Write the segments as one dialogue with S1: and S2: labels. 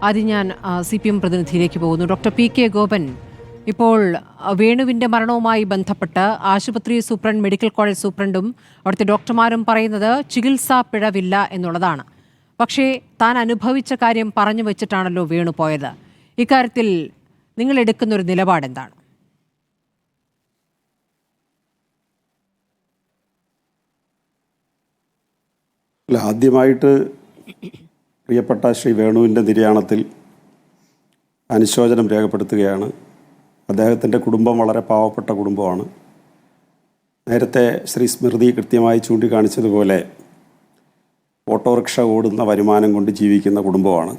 S1: ആദ്യം ഞാൻ CPM പ്രതിനിധിയിലേക്ക് പോകുന്നു. ഡോക്ടർ PK ഗോപൻ, ഇപ്പോൾ വേണുവിൻ്റെ മരണവുമായി ബന്ധപ്പെട്ട് ആശുപത്രി സൂപ്രണ്ട്, മെഡിക്കൽ കോളേജ് സൂപ്രണ്ടും അവിടുത്തെ ഡോക്ടർമാരും പറയുന്നത് ചികിത്സാ പിഴവില്ല എന്നുള്ളതാണ്. പക്ഷേ താൻ അനുഭവിച്ച കാര്യം പറഞ്ഞു വെച്ചിട്ടാണല്ലോ വേണു പോയത്. ഇക്കാര്യത്തിൽ നിങ്ങൾ എടുക്കുന്നൊരു നിലപാടെന്താണ്?
S2: ആദ്യമായിട്ട് പ്രിയപ്പെട്ട ശ്രീ വേണുവിൻ്റെ നിര്യാണത്തിൽ അനുശോചനം രേഖപ്പെടുത്തുകയാണ്. അദ്ദേഹത്തിൻ്റെ കുടുംബം വളരെ പാവപ്പെട്ട കുടുംബമാണ്. നേരത്തെ ശ്രീ സ്മൃതി കൃത്യമായി ചൂണ്ടിക്കാണിച്ചതുപോലെ ഓട്ടോറിക്ഷ ഓടുന്ന വരുമാനം കൊണ്ട് ജീവിക്കുന്ന കുടുംബമാണ്.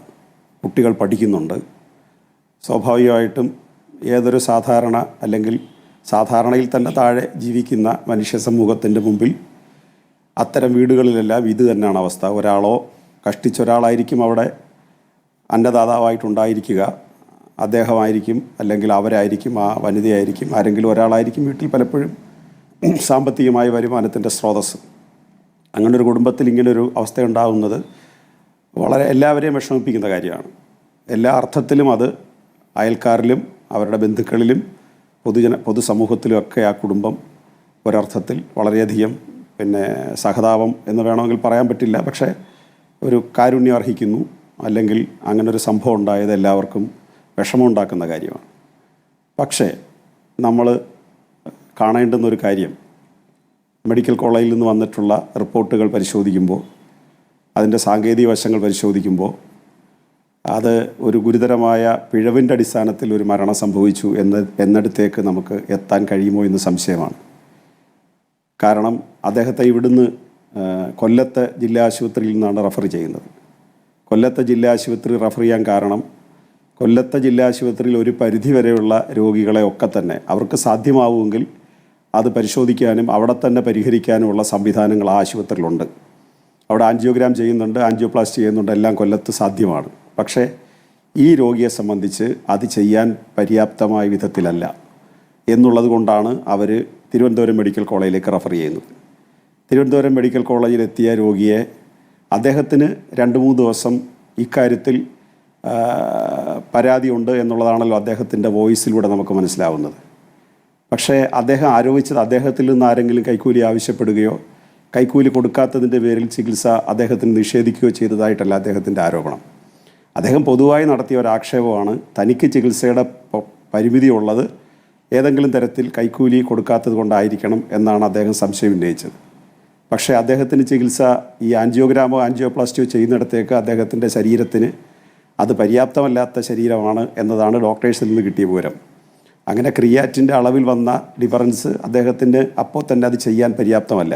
S2: കുട്ടികൾ പഠിക്കുന്നുണ്ട്. സ്വാഭാവികമായിട്ടും ഏതൊരു സാധാരണ അല്ലെങ്കിൽ സാധാരണയിൽ തന്നെ താഴെ ജീവിക്കുന്ന മനുഷ്യ സമൂഹത്തിൻ്റെ മുമ്പിൽ അത്തരം വീടുകളിലെല്ലാം ഇത് തന്നെയാണ് അവസ്ഥ. ഒരാളോ കഷ്ടിച്ചൊരാളായിരിക്കും അവിടെ അന്നദാതാവായിട്ടുണ്ടായിരിക്കുക. അദ്ദേഹമായിരിക്കും, അല്ലെങ്കിൽ അവരായിരിക്കും, ആ വനിതയായിരിക്കും, ആരെങ്കിലും ഒരാളായിരിക്കും വീട്ടിൽ പലപ്പോഴും സാമ്പത്തികമായ വരുമാനത്തിൻ്റെ സ്രോതസ്സ്. അങ്ങനൊരു കുടുംബത്തിൽ ഇങ്ങനൊരു അവസ്ഥയുണ്ടാകുന്നത് വളരെ എല്ലാവരെയും വിഷമിപ്പിക്കുന്ന കാര്യമാണ്. എല്ലാ അർത്ഥത്തിലും അത് അയൽക്കാരിലും അവരുടെ ബന്ധുക്കളിലും പൊതുസമൂഹത്തിലുമൊക്കെ ആ കുടുംബം ഒരർത്ഥത്തിൽ വളരെയധികം സഹതാപം എന്ന് വേണമെങ്കിൽ പറയാൻ പറ്റില്ല, പക്ഷേ ഒരു കാരുണ്യം അർഹിക്കുന്നു. അല്ലെങ്കിൽ അങ്ങനൊരു സംഭവം ഉണ്ടായത് എല്ലാവർക്കും വിഷമമുണ്ടാക്കുന്ന കാര്യമാണ്. പക്ഷേ നമ്മൾ കാണേണ്ടുന്നൊരു കാര്യം, മെഡിക്കൽ കോളേജിൽ നിന്ന് വന്നിട്ടുള്ള റിപ്പോർട്ടുകൾ പരിശോധിക്കുമ്പോൾ, അതിൻ്റെ സാങ്കേതിക വശങ്ങൾ പരിശോധിക്കുമ്പോൾ അത് ഒരു ഗുരുതരമായ പിഴവിൻ്റെ അടിസ്ഥാനത്തിൽ ഒരു മരണം സംഭവിച്ചു എന്നിടത്തേക്ക് നമുക്ക് എത്താൻ കഴിയുമോ എന്ന് സംശയമാണ്. കാരണം അദ്ദേഹത്തെ ഇവിടുന്ന് കൊല്ലത്തെ ജില്ലാ ആശുപത്രിയിൽ നിന്നാണ് റെഫർ ചെയ്യുന്നത്. കൊല്ലത്തെ ജില്ലാ ആശുപത്രി റെഫർ ചെയ്യാൻ കാരണം, കൊല്ലത്തെ ജില്ലാ ആശുപത്രിയിൽ ഒരു പരിധി വരെയുള്ള രോഗികളെ ഒക്കെ തന്നെ അവർക്ക് സാധ്യമാവുമെങ്കിൽ അത് പരിശോധിക്കാനും അവിടെ തന്നെ പരിഹരിക്കാനുമുള്ള സംവിധാനങ്ങൾ ആ ആശുപത്രിയിലുണ്ട്. അവിടെ ആൻജിയോഗ്രാം ചെയ്യുന്നുണ്ട്, ആൻജിയോപ്ലാസ്റ്റി ചെയ്യുന്നുണ്ട്, എല്ലാം കൊല്ലത്ത് സാധ്യമാണ്. പക്ഷേ ഈ രോഗിയെ സംബന്ധിച്ച് അത് ചെയ്യാൻ പര്യാപ്തമായ വിധത്തിലല്ല എന്നുള്ളത് കൊണ്ടാണ് അവർ തിരുവനന്തപുരം മെഡിക്കൽ കോളേജിലേക്ക് റെഫർ ചെയ്യുന്നത്. തിരുവനന്തപുരം മെഡിക്കൽ കോളേജിലെത്തിയ രോഗിയെ അദ്ദേഹത്തിന് 2-3 ദിവസം ഇക്കാര്യത്തിൽ പരാതിയുണ്ട് എന്നുള്ളതാണല്ലോ അദ്ദേഹത്തിൻ്റെ വോയിസിലൂടെ നമുക്ക് മനസ്സിലാവുന്നത്. പക്ഷേ അദ്ദേഹം ആരോപിച്ചത് അദ്ദേഹത്തിൽ നിന്ന് ആരെങ്കിലും കൈക്കൂലി ആവശ്യപ്പെടുകയോ കൈക്കൂലി കൊടുക്കാത്തതിൻ്റെ പേരിൽ ചികിത്സ അദ്ദേഹത്തിന് നിഷേധിക്കുകയോ ചെയ്തതായിട്ടല്ല അദ്ദേഹത്തിൻ്റെ ആരോപണം. അദ്ദേഹം പൊതുവായി നടത്തിയ ഒരാക്ഷേപമാണ് തനിക്ക് ചികിത്സയുടെ പരിമിതി ഉള്ളത് ഏതെങ്കിലും തരത്തിൽ കൈക്കൂലി കൊടുക്കാത്തത് കൊണ്ടായിരിക്കണം എന്നാണ് അദ്ദേഹം സംശയം ഉന്നയിച്ചത്. പക്ഷേ അദ്ദേഹത്തിന് ചികിത്സ ഈ ആൻജിയോഗ്രാമോ ആൻജിയോപ്ലാസ്റ്റിയോ ചെയ്യുന്നിടത്തേക്ക് അദ്ദേഹത്തിൻ്റെ ശരീരത്തിന് അത് പര്യാപ്തമല്ലാത്ത ശരീരമാണ് എന്നതാണ് ഡോക്ടേഴ്സിൽ നിന്ന് കിട്ടിയ വിവരം. അങ്ങനെ ക്രിയാറ്റിൻ്റെ അളവിൽ വന്ന ഡിഫറൻസ് അദ്ദേഹത്തിന് അപ്പോൾ തന്നെ അത് ചെയ്യാൻ പര്യാപ്തമല്ല.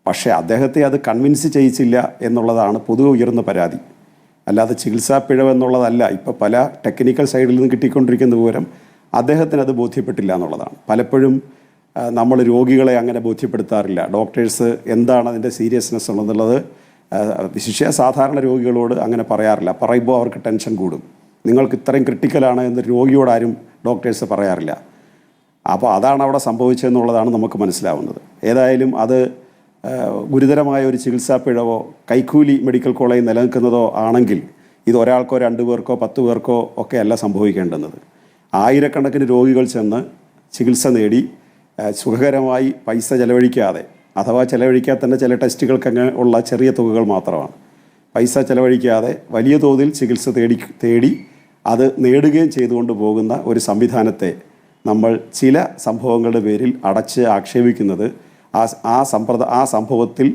S2: പക്ഷേ അദ്ദേഹത്തെ അത് കൺവിൻസ് ചെയ്യിച്ചില്ല എന്നുള്ളതാണ് പൊതുവെ ഉയർന്ന പരാതി. അല്ലാതെ ചികിത്സാ പിഴവെന്നുള്ളതല്ല. ഇപ്പോൾ പല ടെക്നിക്കൽ സൈഡിൽ നിന്ന് കിട്ടിക്കൊണ്ടിരിക്കുന്ന വിവരം അദ്ദേഹത്തിന് അത് ബോധ്യപ്പെട്ടില്ല എന്നുള്ളതാണ്. പലപ്പോഴും നമ്മൾ രോഗികളെ അങ്ങനെ ബോധ്യപ്പെടുത്താറില്ല. ഡോക്ടേഴ്സ് എന്താണ് അതിൻ്റെ സീരിയസ്നെസ് എന്നുള്ളത് വിശിഷ്യ സാധാരണ രോഗികളോട് അങ്ങനെ പറയാറില്ല. പറയുമ്പോൾ അവർക്ക് ടെൻഷൻ കൂടും. നിങ്ങൾക്ക് ഇത്രയും ക്രിട്ടിക്കലാണ് എന്ന് രോഗിയോടാരും ഡോക്ടേഴ്സ് പറയാറില്ല. അപ്പോൾ അതാണ് അവിടെ സംഭവിച്ചതെന്നുള്ളതാണ് നമുക്ക് മനസ്സിലാവുന്നത്. ഏതായാലും അത് ഗുരുതരമായ ഒരു ചികിത്സാ പിഴവോ കൈക്കൂലി മെഡിക്കൽ കോളേജ് നിലനിൽക്കുന്നതോ ആണെങ്കിൽ ഇത് ഒരാൾക്കോ 2 പേർക്കോ 10 പേർക്കോ ഒക്കെ അല്ല സംഭവിക്കേണ്ടുന്നത്. ആയിരക്കണക്കിന് രോഗികൾ ചെന്ന് ചികിത്സ നേടി സുഖകരമായി പൈസ ചെലവഴിക്കാതെ, അഥവാ ചെലവഴിക്കാതെ തന്നെ ചില ടെസ്റ്റുകൾക്കങ്ങ് ഉള്ള ചെറിയ തുകകൾ മാത്രമാണ്, പൈസ ചെലവഴിക്കാതെ വലിയ തോതിൽ ചികിത്സ തേടി അത് നേടുകയും ചെയ്തുകൊണ്ട് പോകുന്ന ഒരു സംവിധാനത്തെ നമ്മൾ ചില സംഭവങ്ങളുടെ പേരിൽ അടച്ച് ആക്ഷേപിക്കുന്നത് ആ സംഭവത്തിൽ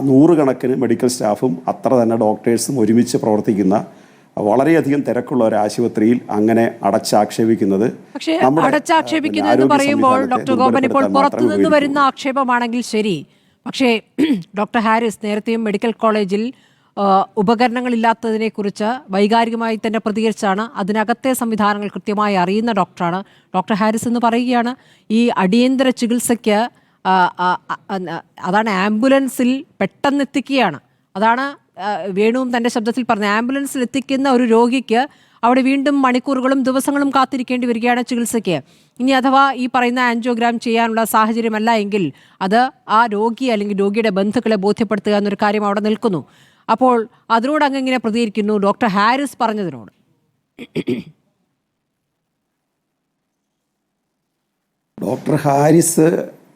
S2: 100 കണക്കിന് മെഡിക്കൽ സ്റ്റാഫും അത്ര തന്നെ ഡോക്ടേഴ്സും ഒരുമിച്ച് പ്രവർത്തിക്കുന്ന വളരെയധികം തിരക്കുള്ള ഒരു ആശുപത്രിയിൽ അങ്ങനെ അടച്ചാക്ഷേപിക്കുന്നത്.
S1: പക്ഷേ അടച്ചാക്ഷേപിക്കുന്നത് എന്ന് പറയുമ്പോൾ ഡോക്ടർ ഗോപൻ, ഇപ്പോൾ പുറത്തുനിന്ന് വരുന്ന ആക്ഷേപമാണെങ്കിൽ ശരി, പക്ഷേ ഡോക്ടർ ഹാരിസ് നേരത്തെയും മെഡിക്കൽ കോളേജിൽ ഉപകരണങ്ങളില്ലാത്തതിനെക്കുറിച്ച് വൈകാരികമായി തന്നെ പ്രതികരിച്ചാണ്. അതിനകത്തെ സംവിധാനങ്ങൾ കൃത്യമായി അറിയുന്ന ഡോക്ടറാണ്. ഡോക്ടർ ഹാരിസ് എന്ന് പറയുകയാണ്, ഈ അടിയന്തര ചികിത്സയ്ക്ക് അതാണ് ആംബുലൻസിൽ പെട്ടെന്ന് എത്തിക്കുകയാണ്. അതാണ് വേണുവും തൻ്റെ ശബ്ദത്തിൽ പറഞ്ഞ, ആംബുലൻസിൽ എത്തിക്കുന്ന ഒരു രോഗിക്ക് അവിടെ വീണ്ടും മണിക്കൂറുകളും ദിവസങ്ങളും കാത്തിരിക്കേണ്ടി വരികയാണ് ചികിത്സയ്ക്ക്. ഇനി അഥവാ ഈ പറയുന്ന ആൻജിയോഗ്രാം ചെയ്യാനുള്ള സാഹചര്യമല്ല എങ്കിൽ അത് ആ രോഗി അല്ലെങ്കിൽ രോഗിയുടെ ബന്ധുക്കളെ ബോധ്യപ്പെടുത്തുക എന്നൊരു കാര്യം അവിടെ നിൽക്കുന്നു. അപ്പോൾ അതിനോട് അങ്ങ് എങ്ങനെ പ്രതികരിക്കുന്നു ഡോക്ടർ ഹാരിസ് പറഞ്ഞതിനോട്?
S2: ഡോക്ടർ ഹാരിസ്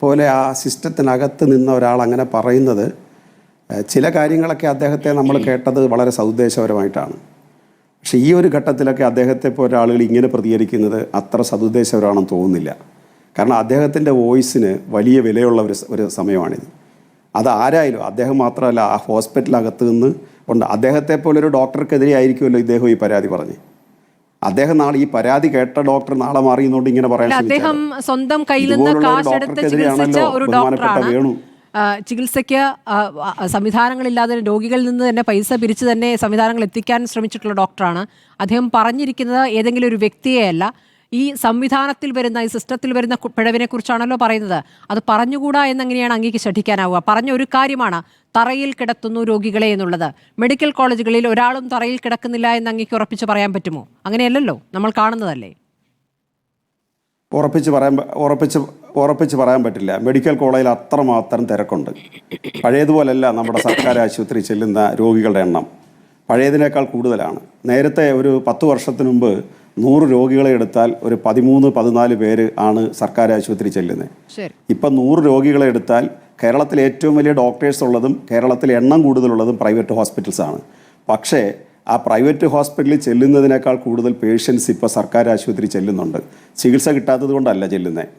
S2: പോലെ ആ സിസ്റ്റത്തിനകത്ത് നിന്ന ഒരാൾ അങ്ങനെ പറയുന്നത്, ചില കാര്യങ്ങളൊക്കെ അദ്ദേഹത്തെ നമ്മൾ കേട്ടത് വളരെ സതുദ്ദേശപരമായിട്ടാണ്. പക്ഷേ ഈ ഒരു ഘട്ടത്തിലൊക്കെ അദ്ദേഹത്തെ പോലെ ആളുകൾ ഇങ്ങനെ പ്രതികരിക്കുന്നത് അത്ര സതുദ്ദേശപരമാണെന്ന് തോന്നുന്നില്ല. കാരണം അദ്ദേഹത്തിൻ്റെ വോയിസിന് വലിയ വിലയുള്ള ഒരു സമയമാണിത്. അത് ആരായാലും, അദ്ദേഹം മാത്രമല്ല, ആ ഹോസ്പിറ്റലകത്ത് നിന്ന് ഉണ്ട്. അദ്ദേഹത്തെ പോലൊരു ഡോക്ടർക്കെതിരെ ആയിരിക്കുമല്ലോ ഇദ്ദേഹം ഈ പരാതി പറഞ്ഞ്. അദ്ദേഹം നാളെ ഈ പരാതി കേട്ട ഡോക്ടർ നാളെ മാറിയെന്നുകൊണ്ട് ഇങ്ങനെ പറയാൻ
S1: അദ്ദേഹം സ്വന്തം കയ്യിൽ നിന്ന് കാശെടുത്ത് ചികിത്സിച്ച ഒരു ഡോക്ടറാണ്. ചികിത്സയ്ക്ക് സംവിധാനങ്ങളില്ലാതെ രോഗികളിൽ നിന്ന് തന്നെ പൈസ പിരിച്ച് തന്നെ സംവിധാനങ്ങൾ എത്തിക്കാൻ ശ്രമിച്ചിട്ടുള്ള ഡോക്ടറാണ്. അദ്ദേഹം പറഞ്ഞിരിക്കുന്നത് ഏതെങ്കിലും ഒരു വ്യക്തിയെയല്ല, ഈ സംവിധാനത്തിൽ വരുന്ന, ഈ സിസ്റ്റത്തിൽ വരുന്ന പിഴവിനെ കുറിച്ചാണല്ലോ പറയുന്നത്. അത് പറഞ്ഞുകൂടാ എന്നെങ്ങനെയാണ് അങ്ങേക്ക് ശഠിക്കാനാവുക? പറഞ്ഞ ഒരു കാര്യമാണ് തറയിൽ കിടത്തുന്നു രോഗികളെ എന്നുള്ളത്. മെഡിക്കൽ കോളേജുകളിൽ ഒരാളും തറയിൽ കിടക്കുന്നില്ല എന്ന് അങ്ങേക്ക് ഉറപ്പിച്ച് പറയാൻ പറ്റുമോ? അങ്ങനെയല്ലല്ലോ, നമ്മൾ കാണുന്നതല്ലേ.
S2: ഉറപ്പിച്ച് പറയാൻ പറ്റില്ല. മെഡിക്കൽ കോളേജിൽ അത്രമാത്രം തിരക്കുണ്ട്. പഴയതുപോലല്ല നമ്മുടെ സർക്കാർ ആശുപത്രി ചെല്ലുന്ന രോഗികളുടെ എണ്ണം, പഴയതിനേക്കാൾ കൂടുതലാണ്. നേരത്തെ ഒരു 10 വർഷത്തിന് മുമ്പ് 100 രോഗികളെ എടുത്താൽ ഒരു 13-14 പേര് ആണ് സർക്കാർ ആശുപത്രി ചെല്ലുന്നത്. ഇപ്പം 100 രോഗികളെ എടുത്താൽ കേരളത്തിലെ ഏറ്റവും വലിയ ഡോക്ടേഴ്സ് ഉള്ളതും കേരളത്തിൽ എണ്ണം കൂടുതലുള്ളതും പ്രൈവറ്റ് ഹോസ്പിറ്റൽസാണ്. പക്ഷേ ആ പ്രൈവറ്റ് ഹോസ്പിറ്റലിൽ ചെല്ലുന്നതിനേക്കാൾ കൂടുതൽ പേഷ്യൻസ് ഇപ്പോൾ സർക്കാർ ആശുപത്രി ചെല്ലുന്നുണ്ട്. ചികിത്സ കിട്ടാത്തത് കൊണ്ടല്ല ചെല്ലുന്നത്,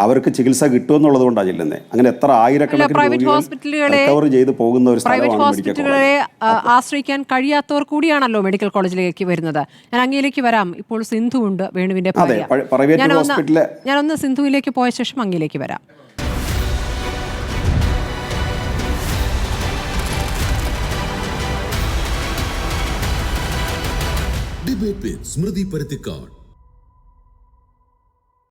S2: അവർക്ക് ചികിത്സ കിട്ടുമെന്നുള്ളത് കൊണ്ടാണ് ചെല്ലുന്നത്. അങ്ങനെ എത്ര ആയിരക്കണക്കിന് റിക്കവർ ചെയ്ത് പോകുന്ന ഒരു സ്ഥലമാണ് മെഡിക്കൽ കോളേജ്.
S1: ആശ്രയിക്കാൻ കഴിയാത്തവർ കൂടിയാണല്ലോ മെഡിക്കൽ കോളേജിലേക്ക് വരുന്നത്. ഞാൻ അങ്ങയിലേക്ക് വരാം. ഇപ്പോൾ സിന്ധു ഉണ്ട്, വേണുവിന്റെ ഭാര്യ. ഞാനൊന്ന് സിന്ധുവിലേക്ക് പോയ ശേഷം അങ്ങയിലേക്ക് വരാം.
S3: ഡിബേറ്റ് വിത്ത് സ്മൃതി പരുത്തിക്കാട്.